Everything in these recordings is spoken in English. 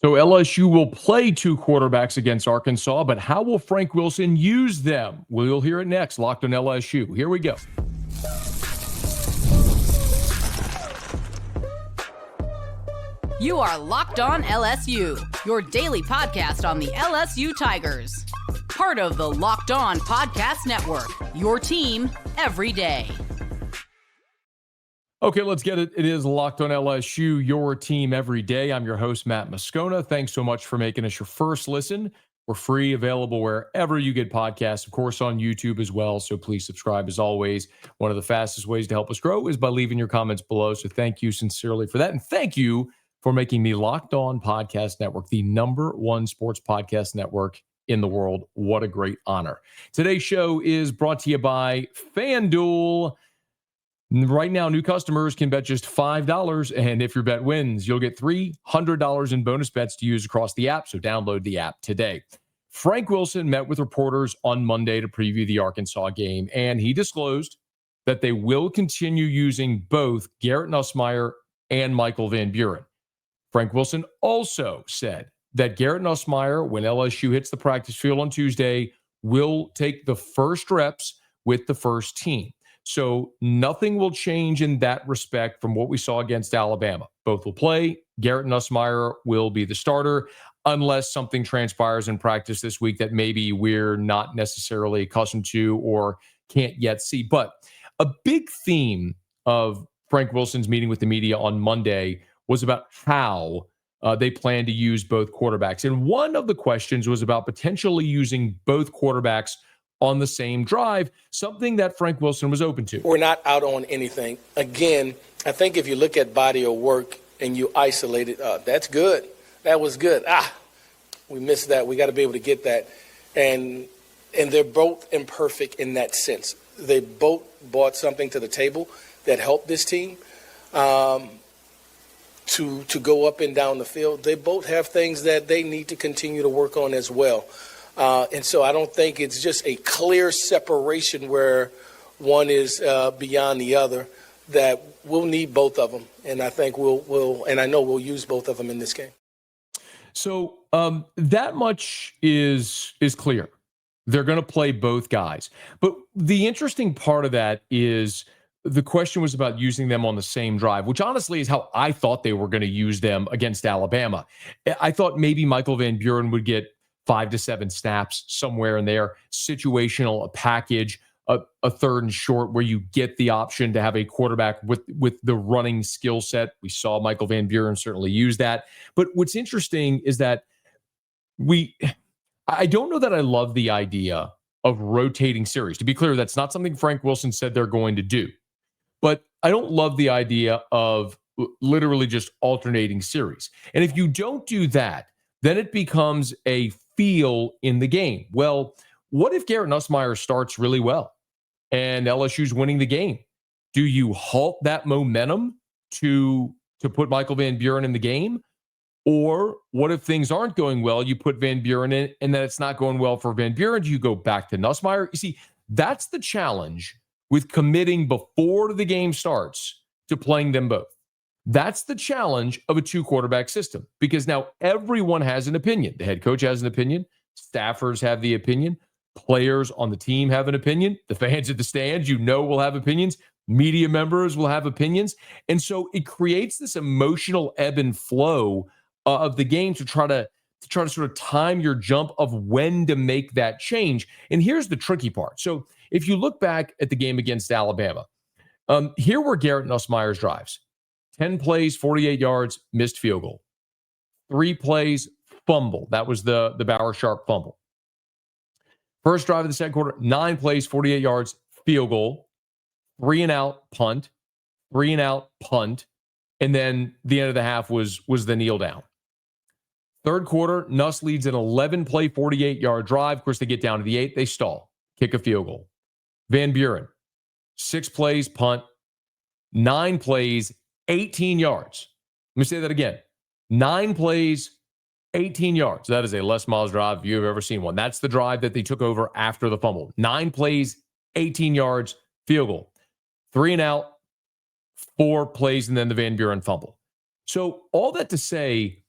So LSU will play two quarterbacks against Arkansas, but how will Frank Wilson use them? We'll hear it next. Locked on LSU. Here we go. You are Locked On LSU, your daily podcast on the LSU Tigers. Part of the Locked On Podcast Network, your team every day. Okay, let's get it. It is Locked On LSU, your team every day. I'm your host, Matt Moscona. Thanks so much for making us your first listen. We're free, available wherever you get podcasts, of course, on YouTube as well. So please subscribe as always. One of the fastest ways to help us grow is by leaving your comments below. So thank you sincerely for that. And thank you for making the Locked On Podcast Network the #1 sports podcast network in the world. What a great honor. Today's show is brought to you by FanDuel. Right now, new customers can bet just $5, and if your bet wins, you'll get $300 in bonus bets to use across the app, so download the app today. Frank Wilson met with reporters on Monday to preview the Arkansas game, and he disclosed that they will continue using both Garrett Nussmeier and Michael Van Buren. Frank Wilson also said that Garrett Nussmeier, when LSU hits the practice field on Tuesday, will take the first reps with the first team. So nothing will change in that respect from what we saw against Alabama. Both will play. Garrett Nussmeier will be the starter unless something transpires in practice this week that maybe we're not necessarily accustomed to or can't yet see. But a big theme of Frank Wilson's meeting with the media on Monday was about how they plan to use both quarterbacks. And one of the questions was about potentially using both quarterbacks on the same drive, something that Frank Wilson was open to. We're not out on anything. Again, I think if you look at body of work and you isolate it, that's good. That was good. We missed that. We got to be able to get that. And they're both imperfect in that sense. They both brought something to the table that helped this team to go up and down the field. They both have things that they need to continue to work on as well. And so I don't think it's just a clear separation where one is beyond the other, that we'll need both of them. And I think and I know we'll use both of them in this game. So that much is clear. They're going to play both guys. But the interesting part of that is the question was about using them on the same drive, which honestly is how I thought they were going to use them against Alabama. I thought maybe Michael Van Buren would get 5 to 7 snaps somewhere in there, situational, a package, a third and short where you get the option to have a quarterback with the running skill set. We saw Michael Van Buren certainly use that. But what's interesting is that I don't know that I love the idea of rotating series. To be clear, that's not something Frank Wilson said they're going to do. But I don't love the idea of literally just alternating series. And if you don't do that, then it becomes a feel in the game. Well, what if Garrett Nussmeier starts really well and LSU's winning the game? Do you halt that momentum to put Michael Van Buren in the game? Or what if things aren't going well, you put Van Buren in, and then it's not going well for Van Buren, do you go back to Nussmeier? You see, that's the challenge with committing before the game starts to playing them both. That's the challenge of a 2-quarterback system, because now everyone has an opinion. The head coach has an opinion. Staffers have the opinion. Players on the team have an opinion. The fans at the stands, will have opinions. Media members will have opinions. And so it creates this emotional ebb and flow of the game to try to sort of time your jump of when to make that change. And here's the tricky part. So if you look back at the game against Alabama, here were Garrett Nussmeier's drives. 10 plays, 48 yards, missed field goal. 3 plays, fumble. That was the Bauer Sharp fumble. First drive of the second quarter, 9 plays, 48 yards, field goal. 3 and out, punt. 3 and out, punt. And then the end of the half was the kneel down. Third quarter, Nuss leads an 11-play, 48-yard drive. Of course, they get down to the 8. They stall. Kick a field goal. Van Buren, 6 plays, punt. 9 plays, 18 yards. Let me say that again. 9 plays, 18 yards. That is a Les Miles drive if you've ever seen one. That's the drive that they took over after the fumble. 9 plays, 18 yards, field goal. 3 and out, 4 plays, and then the Van Buren fumble. So all that to say,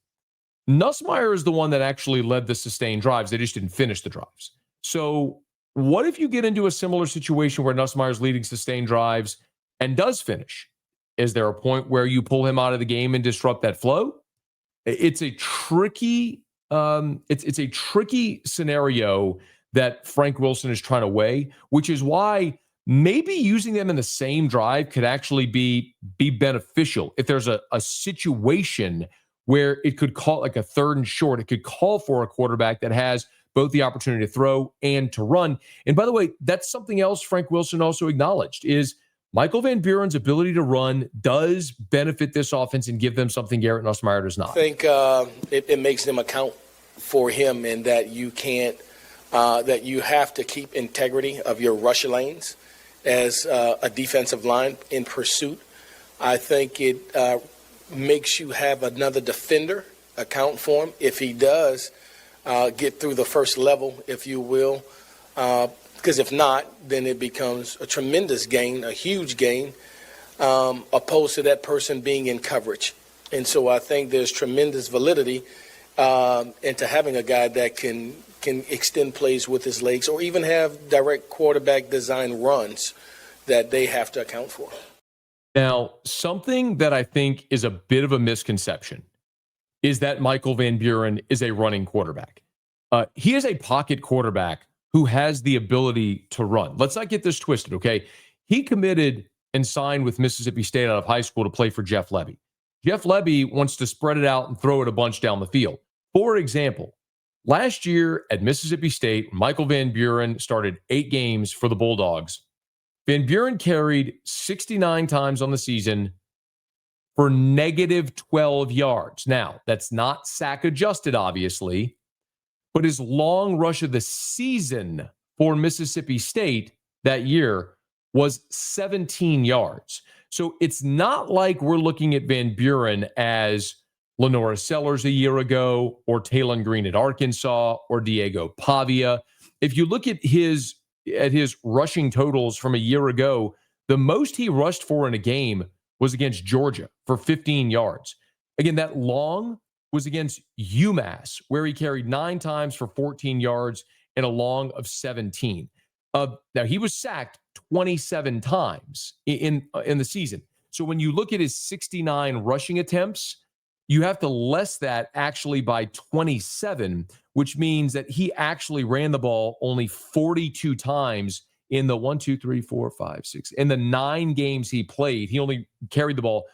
Nussmeier is the one that actually led the sustained drives. They just didn't finish the drives. So what if you get into a similar situation where Nussmeier's leading sustained drives and does finish? Is there a point where you pull him out of the game and disrupt that flow? It's a tricky, it's a tricky scenario that Frank Wilson is trying to weigh, which is why maybe using them in the same drive could actually be beneficial. If there's a situation where it could call like a 3rd and short, it could call for a quarterback that has both the opportunity to throw and to run. And by the way, that's something else Frank Wilson also acknowledged is Michael Van Buren's ability to run does benefit this offense and give them something Garrett Nussmeier does not. I think it makes them account for him in that you can't, that you have to keep integrity of your rush lanes as a defensive line in pursuit. I think it makes you have another defender account for him if he does get through the first level, if you will. Because if not, then it becomes a tremendous gain, a huge gain, opposed to that person being in coverage. And so I think there's tremendous validity into having a guy that can extend plays with his legs or even have direct quarterback design runs that they have to account for. Now, something that I think is a bit of a misconception is that Michael Van Buren is a running quarterback. He is a pocket quarterback who has the ability to run. Let's not get this twisted, okay? He committed and signed with Mississippi State out of high school to play for Jeff Lebby. Jeff Lebby wants to spread it out and throw it a bunch down the field. For example, last year at Mississippi State, Michael Van Buren started 8 games for the Bulldogs. Van Buren carried 69 times on the season for negative 12 yards. Now, that's not sack adjusted, obviously, but his long rush of the season for Mississippi State that year was 17 yards. So it's not like we're looking at Van Buren as Lenora Sellers a year ago or Talon Green at Arkansas or Diego Pavia. If you look at his rushing totals from a year ago, the most he rushed for in a game was against Georgia for 15 yards. Again, that long was against UMass, where he carried 9 times for 14 yards and a long of 17. Now, he was sacked 27 times in the season. So when you look at his 69 rushing attempts, you have to less that actually by 27, which means that he actually ran the ball only 42 times in the 9 games he played. He only carried the ball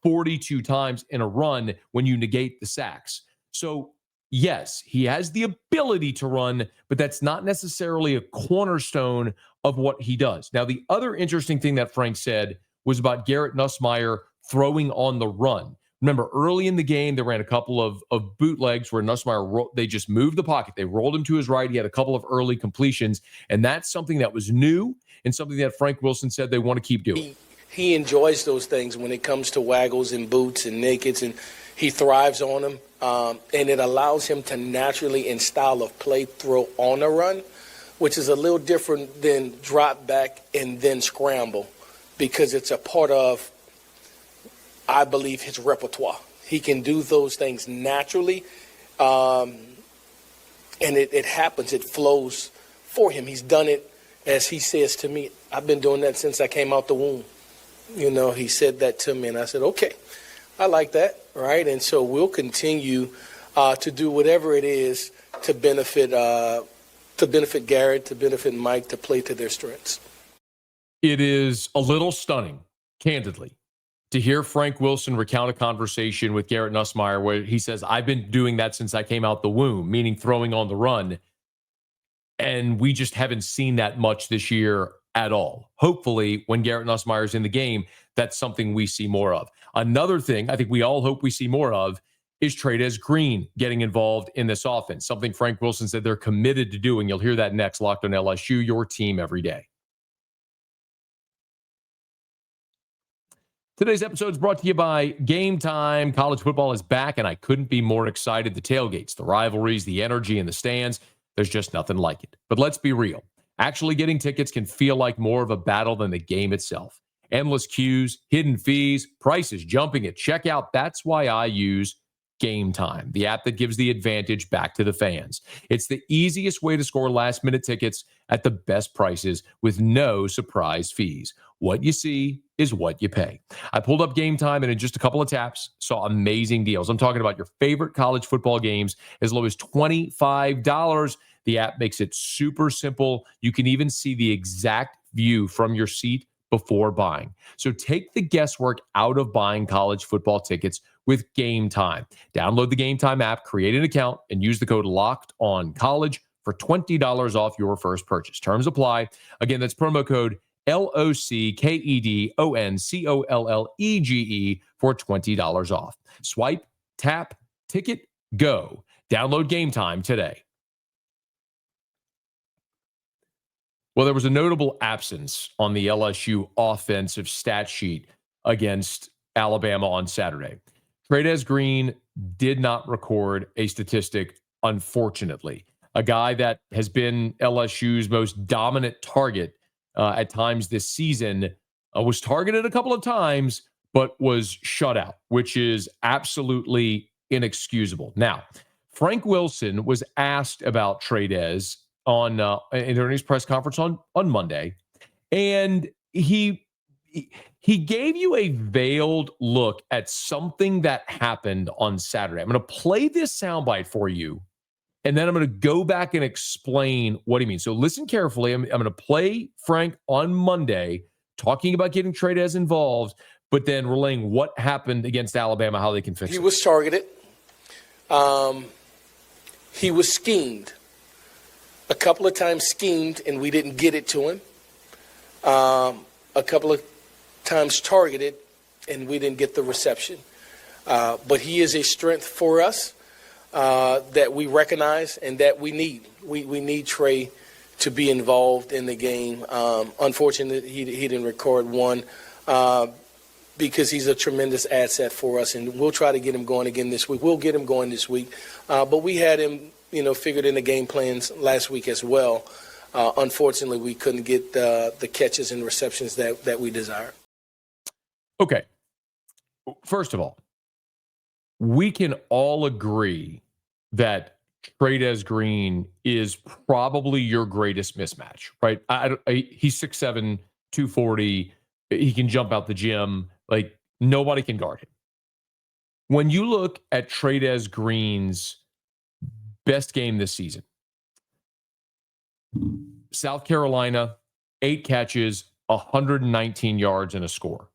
42 times in a run when you negate the sacks. So yes, he has the ability to run, but that's not necessarily a cornerstone of what he does. Now, the other interesting thing that Frank said was about Garrett Nussmeier throwing on the run. Remember, early in the game, they ran a couple of bootlegs where Nussmeier, they just moved the pocket. They rolled him to his right. He had a couple of early completions, and that's something that was new and something that Frank Wilson said they want to keep doing. He enjoys those things when it comes to waggles and boots and nakeds, and he thrives on them. And it allows him to naturally, in style of play, throw on a run, which is a little different than drop back and then scramble, because it's a part of, I believe, his repertoire. He can do those things naturally, and it happens. It flows for him. He's done it, as he says to me, I've been doing that since I came out the womb. You know, he said that to me, and I said, okay, I like that, right? And so we'll continue to do whatever it is to benefit Garrett, to benefit Mike, to play to their strengths. It is a little stunning, candidly, to hear Frank Wilson recount a conversation with Garrett Nussmeier where he says, I've been doing that since I came out the womb, meaning throwing on the run. And we just haven't seen that much this year at all. Hopefully, when Garrett Nussmeier is in the game, that's something we see more of. Another thing I think we all hope we see more of is Trey'Dez Green getting involved in this offense, something Frank Wilson said they're committed to doing. You'll hear that next. Locked on LSU, your team every day. Today's episode is brought to you by Gametime. College football is back, and I couldn't be more excited. The tailgates, the rivalries, the energy in the stands, there's just nothing like it. But let's be real. Actually getting tickets can feel like more of a battle than the game itself. Endless queues, hidden fees, prices jumping at checkout. That's why I use Gametime, the app that gives the advantage back to the fans. It's the easiest way to score last-minute tickets at the best prices with no surprise fees. What you see is what you pay. I pulled up Gametime, and in just a couple of taps, saw amazing deals. I'm talking about your favorite college football games as low as $25. The app makes it super simple. You can even see the exact view from your seat before buying. So take the guesswork out of buying college football tickets with Gametime. Download the Gametime app, create an account, and use the code LOCKEDONCollege for $20 off your first purchase. Terms apply. Again, that's promo code LOCKEDONCOLLEGE for $20 off. Swipe, tap, ticket, go. Download Gametime today. Well, there was a notable absence on the LSU offensive stat sheet against Alabama on Saturday. Trey'Dez Green did not record a statistic, unfortunately. A guy that has been LSU's most dominant target at times this season was targeted a couple of times, but was shut out, which is absolutely inexcusable. Now, Frank Wilson was asked about Tradez in during his press conference on Monday, and he gave you a veiled look at something that happened on Saturday. I'm going to play this soundbite for you, and then I'm going to go back and explain what he means. So listen carefully. I'm going to play Frank on Monday talking about getting Tradez involved, but then relaying what happened against Alabama, how they can fix it. He was targeted. He was schemed. A couple of times schemed, and we didn't get it to him. A couple of times targeted, and we didn't get the reception. But he is a strength for us that we recognize and that we need. We need Trey to be involved in the game. Unfortunately, he didn't record one because he's a tremendous asset for us, and we'll try to get him going again this week. We'll get him going this week. But we had him figured in the game plans last week as well. Unfortunately, we couldn't get the catches and receptions that we desired. Okay. First of all, we can all agree that Trey'Dez Green is probably your greatest mismatch, right? He's 6'7", 240. He can jump out the gym. Like, nobody can guard him. When you look at Trey'Dez Green's best game this season, South Carolina, 8 catches, 119 yards, and a score.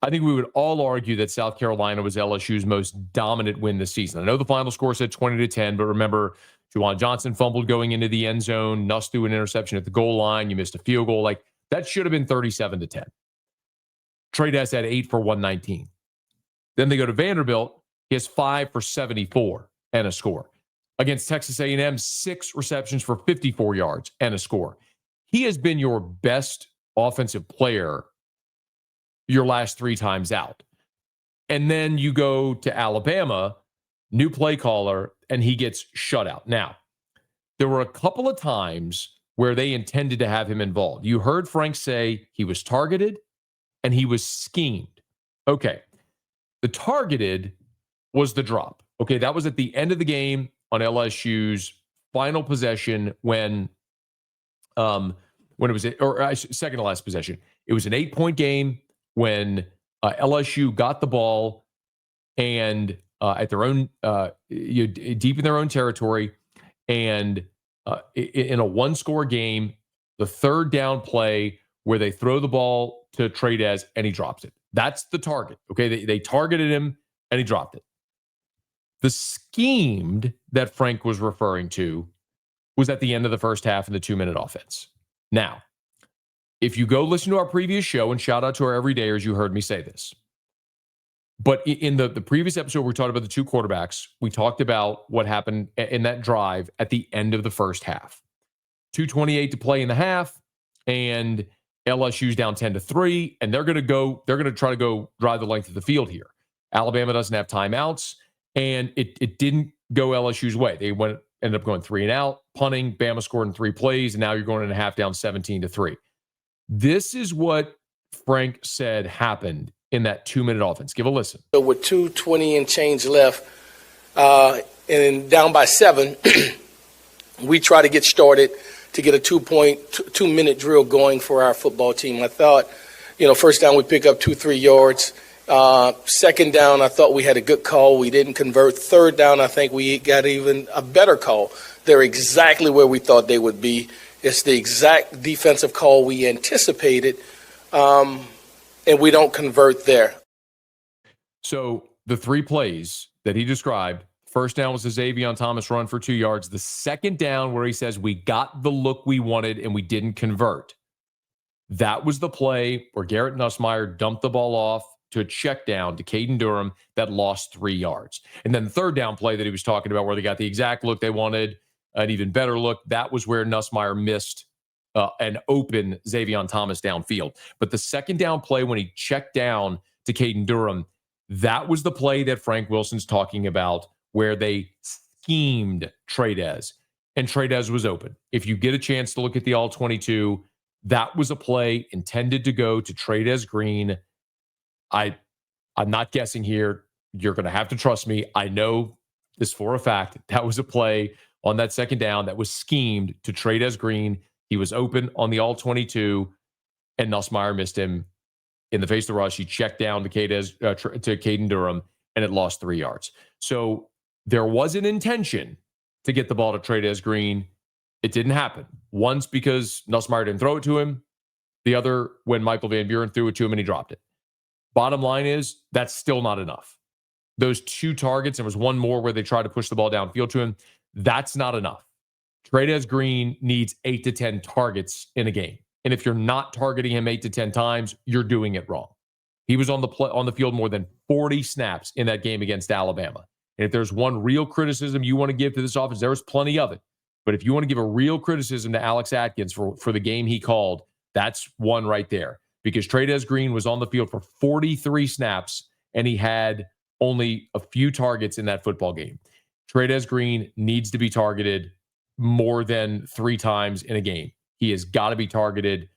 I think we would all argue that South Carolina was LSU's most dominant win this season. I know the final score said 20-10, but remember, Juwan Johnson fumbled going into the end zone. Nuss threw an interception at the goal line. You missed a field goal. Like, that should have been 37-10. Tradez had 8 for 119. Then they go to Vanderbilt. He has 5 for 74 and a score. Against Texas A&M, 6 receptions for 54 yards and a score. He has been your best offensive player your last 3 times out. And then you go to Alabama, new play caller, and he gets shut out. Now, there were a couple of times where they intended to have him involved. You heard Frank say he was targeted and he was schemed. Okay. The targeted was the drop. Okay. That was at the end of the game on LSU's final possession when it was, second to last possession. It was an 8-point game when LSU got the ball and at their own, deep in their own territory, and in a 1-score game, the third down play where they throw the ball to Tradez and he drops it. That's the target. Okay, they targeted him and he dropped it. The schemed that Frank was referring to was at the end of the first half in the 2-minute offense. Now, if you go listen to our previous show, and shout out to our everydayers, you heard me say this. But in the previous episode, we talked about the 2 quarterbacks. We talked about what happened in that drive at the end of the first half. 2:28 to play in the half, and LSU's down 10-3, and they're going to try to go drive the length of the field here. Alabama doesn't have timeouts, and it didn't go LSU's way. They ended up going 3 and out, punting. Bama scored in 3 plays, and now you're going in a half down 17-3. This is what Frank said happened in that 2-minute offense. Give a listen. So with 2:20 and change left, and down by 7, we try to get started to get a 2-minute drill going for our football team. I thought, first down we pick up 2-3 yards. Second down, I thought we had a good call. We didn't convert. Third down, I think we got even a better call. They're exactly where we thought they would be. It's the exact defensive call we anticipated, and we don't convert there. So the 3 plays that he described, first down was the Xavier Thomas run for 2 yards. The second down where he says we got the look we wanted and we didn't convert. That was the play where Garrett Nussmeier dumped the ball off to a check down to Caden Durham that lost 3 yards. And then the third down play that he was talking about where they got the exact look they wanted, an even better look, that was where Nussmeier missed an open Xavier Thomas downfield. But the second down play when he checked down to Caden Durham, that was the play that Frank Wilson's talking about where they schemed Trey'Dez, and Trey'Dez was open. If you get a chance to look at the all-22, that was a play intended to go to Trey'Dez Green. I'm not guessing here. You're going to have to trust me. I know this for a fact. That was a play on that second down that was schemed to Trey'Dez Green. He was open on the all-22, and Nussmeier missed him in the face of the rush. He checked down to Caden Durham, and it lost 3 yards. So there was an intention to get the ball to Trey'Dez Green. It didn't happen. Once because Nussmeier didn't throw it to him. The other when Michael Van Buren threw it to him and he dropped it. Bottom line is that's still not enough. Those 2 targets, there was one more where they tried to push the ball downfield to him. That's not enough. Trey'Dez Green needs 8 to 10 targets in a game. And if you're not targeting him 8 to 10 times, you're doing it wrong. He was on the field more than 40 snaps in that game against Alabama. And if there's one real criticism you want to give to this offense, there was plenty of it. But if you want to give a real criticism to Alex Atkins for the game he called, that's one right there. Because Trey'Dez Green was on the field for 43 snaps, and he had only a few targets in that football game. Trey'Dez Green needs to be targeted more than 3 times in a game. He has got to be targeted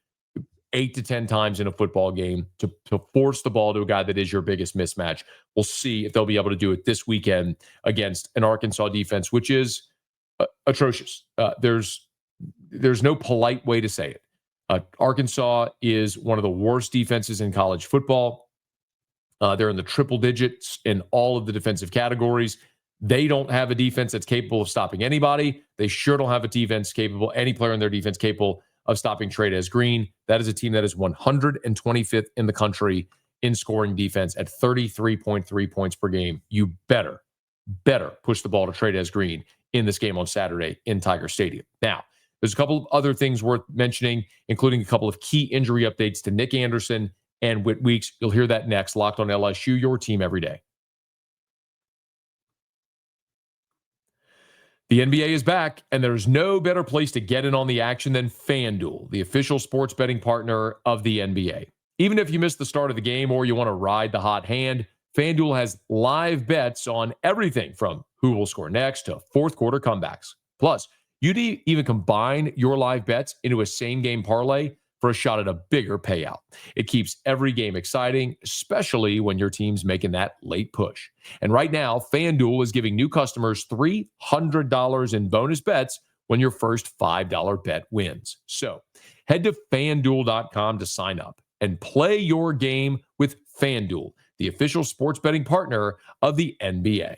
8 to 10 times in a football game to force the ball to a guy that is your biggest mismatch. We'll see if they'll be able to do it this weekend against an Arkansas defense, which is atrocious. There's no polite way to say it. Arkansas is one of the worst defenses in college football. They're in the triple digits in all of the defensive categories. They don't have a defense that's capable of stopping anybody. They sure don't have a defense capable, any player in their defense capable of stopping Trey'Dez Green. That is a team that is 125th in the country in scoring defense at 33.3 points per game. You better push the ball to Trey'Dez Green in this game on Saturday in Tiger Stadium. Now, there's a couple of other things worth mentioning, including a couple of key injury updates to Nic Anderson and Whit Weeks. You'll hear that next. Locked on LSU, your team every day. The NBA is back, and there's no better place to get in on the action than FanDuel, the official sports betting partner of the NBA. Even if you missed the start of the game or you want to ride the hot hand, FanDuel has live bets on everything from who will score next to fourth quarter comebacks. Plus, you'd even combine your live bets into a same-game parlay for a shot at a bigger payout. It keeps every game exciting, especially when your team's making that late push. And right now, FanDuel is giving new customers $300 in bonus bets when your first $5 bet wins. So head to FanDuel.com to sign up and play your game with FanDuel, the official sports betting partner of the NBA.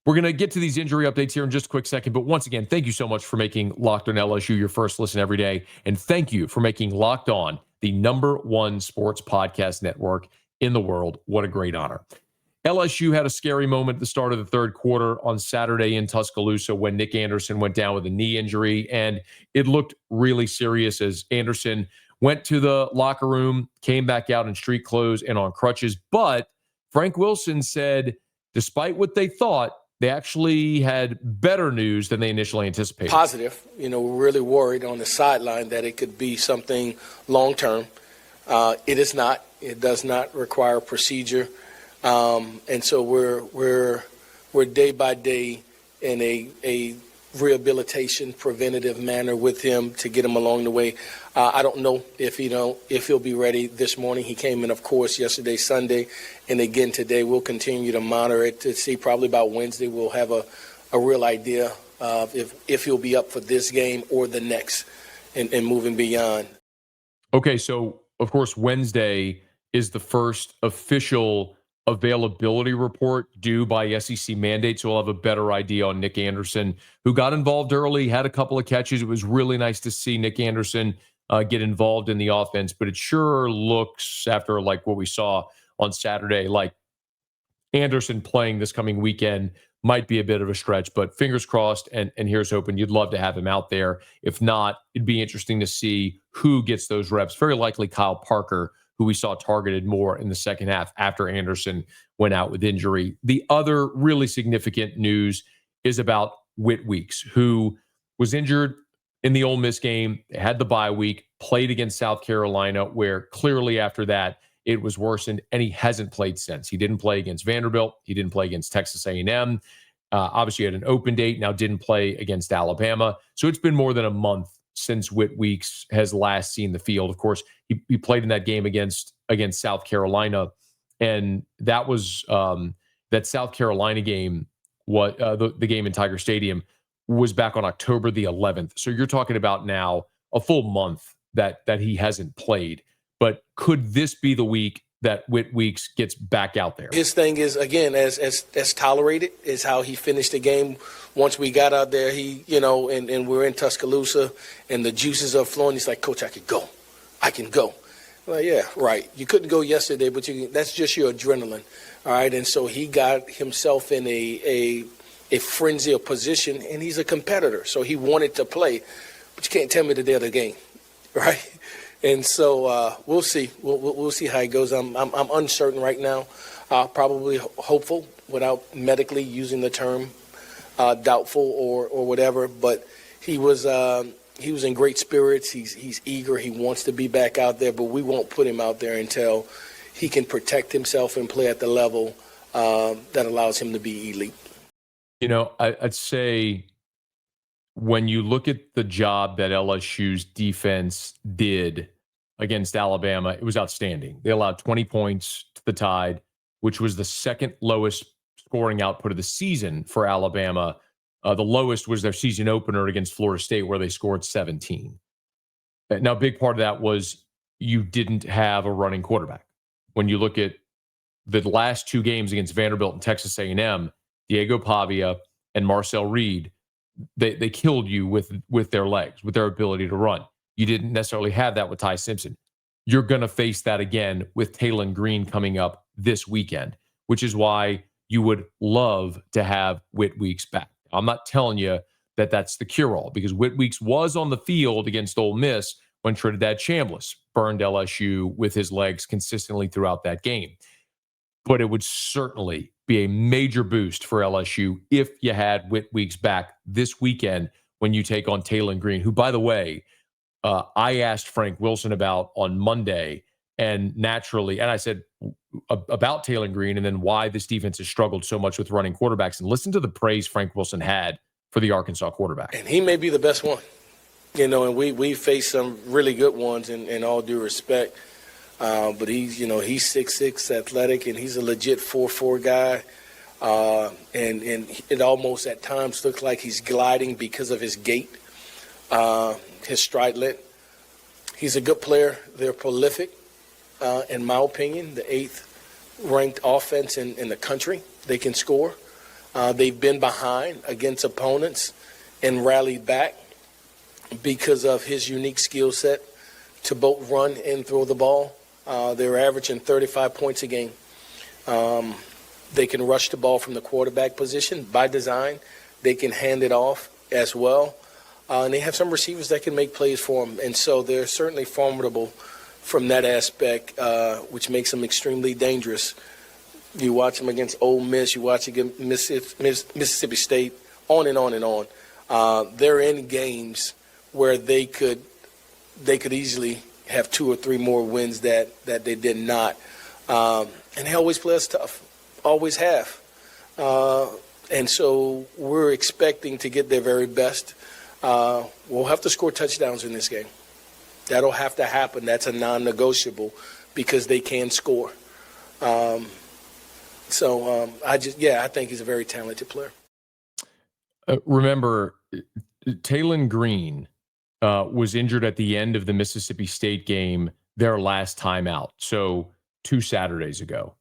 We're going to get to these injury updates here in just a quick second. But once again, thank you so much for making Locked On LSU your first listen every day. And thank you for making Locked On the #1 sports podcast network in the world. What a great honor. LSU had a scary moment at the start of the third quarter on Saturday in Tuscaloosa when Nic Anderson went down with a knee injury. And it looked really serious as Anderson went to the locker room, came back out in street clothes and on crutches. But Frank Wilson said, despite what they thought, they actually had better news than they initially anticipated. Positive. We're really worried on the sideline that it could be something long-term. It is not. It does not require procedure. And so we're day by day in a rehabilitation, preventative manner with him to get him along the way. I don't know if he'll be ready this morning. He came in, of course, yesterday, Sunday, and again today. We'll continue to monitor it to see. Probably about Wednesday we'll have a real idea of if he'll be up for this game or the next and moving beyond. Okay, so of course Wednesday is the first official availability report due by SEC mandate, so we'll have a better idea on Nic Anderson, who got involved early, had a couple of catches. It was really nice to see Nic Anderson get involved in the offense, but it sure looks, after like what we saw on Saturday, like Anderson playing this coming weekend might be a bit of a stretch, but fingers crossed, and here's hoping. You'd love to have him out there. If not, it'd be interesting to see who gets those reps. Very likely Kyle Parker, who we saw targeted more in the second half after Anderson went out with injury. The other really significant news is about Whit Weeks, who was injured in the Ole Miss game, had the bye week, played against South Carolina, where clearly after that it was worsened, and he hasn't played since. He didn't play against Vanderbilt. He didn't play against Texas A&M. Obviously had an open date, now didn't play against Alabama. So it's been more than a month since Whit Weeks has last seen the field. Of course, he played in that game against South Carolina, and that was that South Carolina game. The game in Tiger Stadium was back on October the 11th. So you're talking about now a full month that he hasn't played. But could this be the week that Whit Weeks gets back out there? His thing is, again, as tolerated is how he finished the game. Once we got out there, and we're in Tuscaloosa, and the juices are flowing. He's like, Coach, I can go. Well, yeah, right. You couldn't go yesterday, but that's just your adrenaline, all right? And so he got himself in a frenzy of position, and he's a competitor, so he wanted to play. But you can't tell me the day of the game, right? And so we'll see. We'll see how it goes. I'm uncertain right now. Probably hopeful, without medically using the term doubtful or whatever. But he was in great spirits. He's eager. He wants to be back out there. But we won't put him out there until he can protect himself and play at the level that allows him to be elite. I'd say, when you look at the job that LSU's defense did against Alabama, it was outstanding. They allowed 20 points to the Tide, which was the second lowest scoring output of the season for Alabama. The lowest was their season opener against Florida State, where they scored 17. Now, a big part of that was you didn't have a running quarterback. When you look at the last two games against Vanderbilt and Texas A&M, Diego Pavia and Marcel Reed, they killed you with their legs, with their ability to run. You didn't necessarily have that with Ty Simpson. You're going to face that again with Trey'Dez Green coming up this weekend, which is why you would love to have Whit Weeks back. I'm not telling you that that's the cure-all, because Whit Weeks was on the field against Ole Miss when Trinidad Chambliss burned LSU with his legs consistently throughout that game. But it would certainly be a major boost for LSU if you had Whit Weeks back this weekend when you take on Trey'Dez Green, who, by the way, I asked Frank Wilson about on Monday, and naturally, and I said about Trey'Dez Green and then why this defense has struggled so much with running quarterbacks. And listen to the praise Frank Wilson had for the Arkansas quarterback. And he may be the best one, and we faced some really good ones in all due respect. But he's 6'6", athletic, and he's a legit 4'4" guy. And it almost at times looks like he's gliding because of his gait, his stride length. He's a good player. They're prolific, in my opinion, the 8th ranked offense in the country. They can score. They've been behind against opponents and rallied back because of his unique skill set to both run and throw the ball. They're averaging 35 points a game. They can rush the ball from the quarterback position by design. They can hand it off as well. And they have some receivers that can make plays for them. And so they're certainly formidable from that aspect, which makes them extremely dangerous. You watch them against Ole Miss, you watch against Mississippi State, on and on and on. They're in games where they could easily have 2 or 3 more wins that they did not. And they always play us tough, always have. And so we're expecting to get their very best. We'll have to score touchdowns in this game. That'll have to happen. That's a non-negotiable because they can score. I think he's a very talented player. Remember, Trey'Dez Green was injured at the end of the Mississippi State game, their last time out. So 2 Saturdays ago,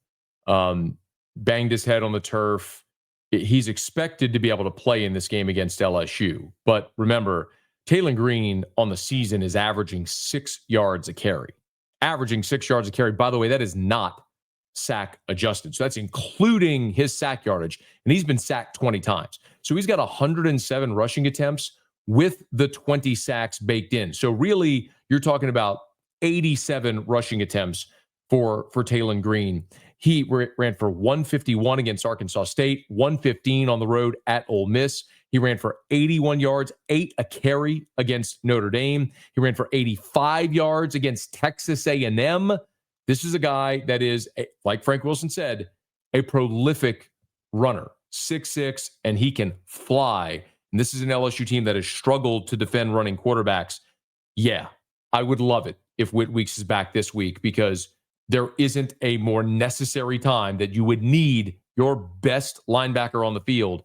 banged his head on the turf. He's expected to be able to play in this game against LSU. But remember, Trey'Dez Green on the season is averaging 6 yards a carry. Averaging 6 yards a carry. By the way, that is not sack adjusted. So that's including his sack yardage. And he's been sacked 20 times. So he's got 107 rushing attempts with the 20 sacks baked in. So really, you're talking about 87 rushing attempts for Trey'Dez Green. He ran for 151 against Arkansas State, 115 on the road at Ole Miss. He ran for 81 yards, 8 a carry against Notre Dame. He ran for 85 yards against Texas A&M. This is a guy that is, like Frank Wilson said, a prolific runner, 6'6", and he can fly. And this is an LSU team that has struggled to defend running quarterbacks. Yeah, I would love it if Whit Weeks is back this week, because there isn't a more necessary time that you would need your best linebacker on the field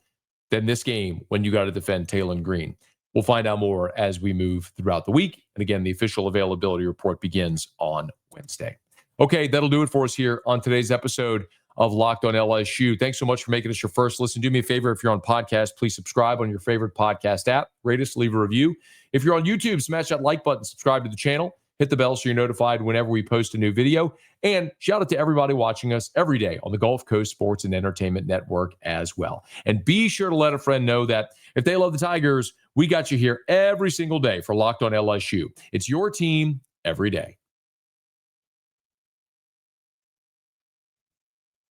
than this game when you got to defend Trey'Dez Green. We'll find out more as we move throughout the week. And again, the official availability report begins on Wednesday. Okay, that'll do it for us here on today's episode of Locked on LSU. Thanks so much for making us your first listen. Do me a favor, if you're on podcast, please subscribe on your favorite podcast app. Rate us, leave a review. If you're on YouTube, smash that like button, subscribe to the channel, hit the bell so you're notified whenever we post a new video. And shout out to everybody watching us every day on the Gulf Coast Sports and Entertainment Network as well. And be sure to let a friend know that if they love the Tigers, we got you here every single day for Locked on LSU. It's your team every day.